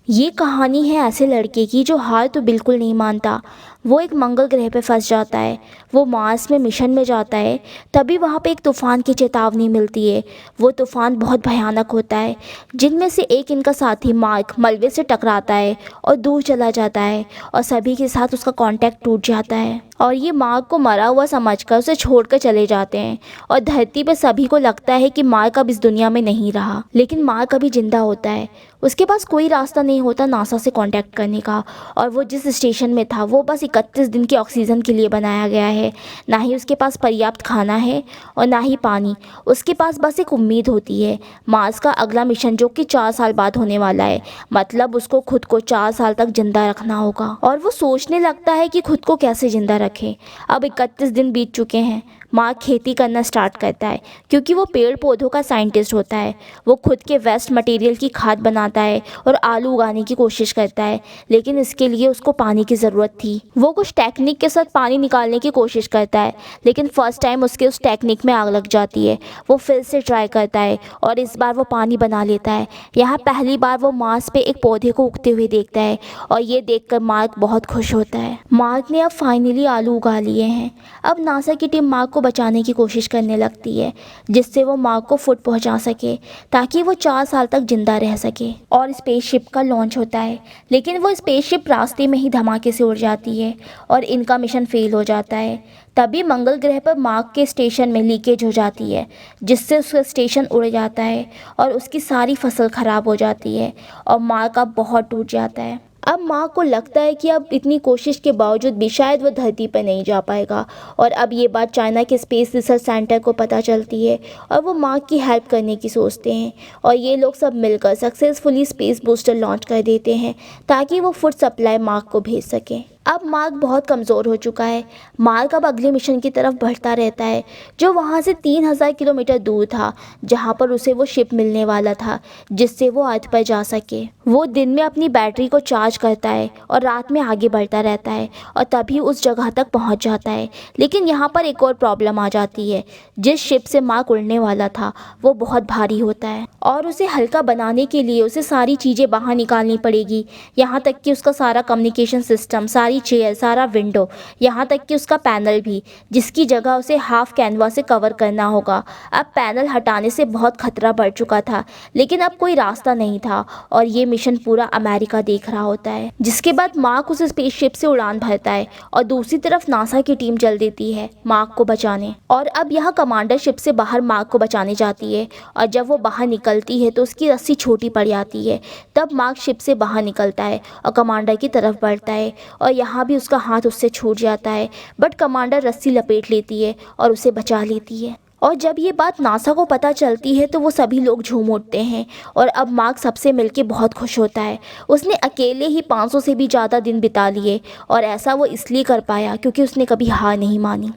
ये कहानी है ऐसे लड़के की जो हार तो बिल्कुल नहीं मानता। वो एक मंगल ग्रह पे फंस जाता है। वो मार्स में मिशन में जाता है। तभी वहाँ पे एक तूफ़ान की चेतावनी मिलती है। वो तूफ़ान बहुत भयानक होता है, जिनमें से एक इनका साथी मार्क मलबे से टकराता है और दूर चला जाता है और सभी के साथ उसका कांटेक्ट टूट जाता है। और ये मार्क को मरा हुआ समझकर उसे छोड़कर चले जाते हैं और धरती पे सभी को लगता है कि मार्क अब इस दुनिया में नहीं रहा। लेकिन मार्क अभी जिंदा होता है। उसके पास कोई रास्ता नहीं होता नासा से कांटेक्ट करने का, और वो जिस स्टेशन में था वो बस 31 दिन के ऑक्सीजन के लिए बनाया गया है। ना ही उसके पास पर्याप्त खाना है और ना ही पानी। उसके पास बस एक उम्मीद होती है, मार्स का अगला मिशन जो कि 4 साल बाद होने वाला है। मतलब उसको खुद को 4 साल तक जिंदा रखना होगा। और वो सोचने लगता है कि खुद को कैसे जिंदा रखे। अब 31 दिन बीत चुके हैं। मार्क खेती करना स्टार्ट करता है, क्योंकि वो पेड़ पौधों का साइंटिस्ट होता है। वो खुद के वेस्ट मटेरियल की खाद बनाता है और आलू उगाने की कोशिश करता है। लेकिन इसके लिए उसको पानी की ज़रूरत थी। वो कुछ टेक्निक के साथ पानी निकालने की कोशिश करता है, लेकिन फर्स्ट टाइम उसके उस टेक्निक में आग लग जाती है। वो फिर से ट्राई करता है और इस बार वो पानी बना लेता है। यहाँ पहली बार वो मार्स पे एक पौधे को उगते हुए देखता है और ये देखकर मार्क बहुत खुश होता है। मार्क ने अब फाइनली आलू उगा लिए हैं। अब नासा की टीम मार्क को बचाने की कोशिश करने लगती है, जिससे वो मार्क को फुड पहुंचा सके, ताकि वो 4 साल तक जिंदा रह सके। और स्पेसशिप का लॉन्च होता है, लेकिन वो स्पेसशिप रास्ते में ही धमाके से उड़ जाती है और इनका मिशन फेल हो जाता है। तभी मंगल ग्रह पर मार्क के स्टेशन में लीकेज हो जाती है, जिससे उसका स्टेशन उड़ जाता है और उसकी सारी फसल खराब हो जाती है और मार्क अब बहुत टूट जाता है। अब माँ को लगता है कि अब इतनी कोशिश के बावजूद भी शायद वो धरती पर नहीं जा पाएगा। और अब ये बात चाइना के स्पेस रिसर्च सेंटर को पता चलती है और वो माँ की हेल्प करने की सोचते हैं। और ये लोग सब मिलकर सक्सेसफुली स्पेस बूस्टर लॉन्च कर देते हैं, ताकि वो फूड सप्लाई मार्क को भेज सकें। अब मार्क बहुत कमज़ोर हो चुका है। मार्क अब अगले मिशन की तरफ बढ़ता रहता है, जो वहाँ से 3000 किलोमीटर दूर था, जहाँ पर उसे वो शिप मिलने वाला था, जिससे वो अर्थ पर जा सके। वो दिन में अपनी बैटरी को चार्ज करता है और रात में आगे बढ़ता रहता है और तभी उस जगह तक पहुँच जाता है। लेकिन यहाँ पर एक और प्रॉब्लम आ जाती है। जिस शिप से मार्क उड़ने वाला था वो बहुत भारी होता है और उसे हल्का बनाने के लिए उसे सारी चीज़ें बाहर निकालनी पड़ेगी। यहाँ तक कि उसका सारा कम्युनिकेशन सिस्टम, सारी चेयर, सारा विंडो, यहाँ तक कि उसका पैनल भी, जिसकी जगह उसे हाफ कैनवास से कवर करना होगा। अब पैनल हटाने से बहुत खतरा बढ़ चुका था, लेकिन अब कोई रास्ता नहीं था और ये मिशन पूरा अमेरिका देख रहा होता है। जिसके बाद मार्क उस स्पेसशिप से उड़ान भरता है और दूसरी तरफ नासा की टीम चल देती है मार्क को बचाने। और अब यहाँ कमांडर शिप से बाहर मार्क को बचाने जाती है और जब वो बाहर निकलती है तो उसकी रस्सी छोटी पड़ जाती है। तब मार्क शिप से बाहर निकलता है और कमांडर की तरफ बढ़ता है और यहाँ भी उसका हाथ उससे छूट जाता है, बट कमांडर रस्सी लपेट लेती है और उसे बचा लेती है। और जब ये बात नासा को पता चलती है तो वो सभी लोग झूम उठते हैं और अब मार्क सबसे मिलके बहुत खुश होता है। उसने अकेले ही 500 से भी ज़्यादा दिन बिता लिए और ऐसा वो इसलिए कर पाया क्योंकि उसने कभी हार नहीं मानी।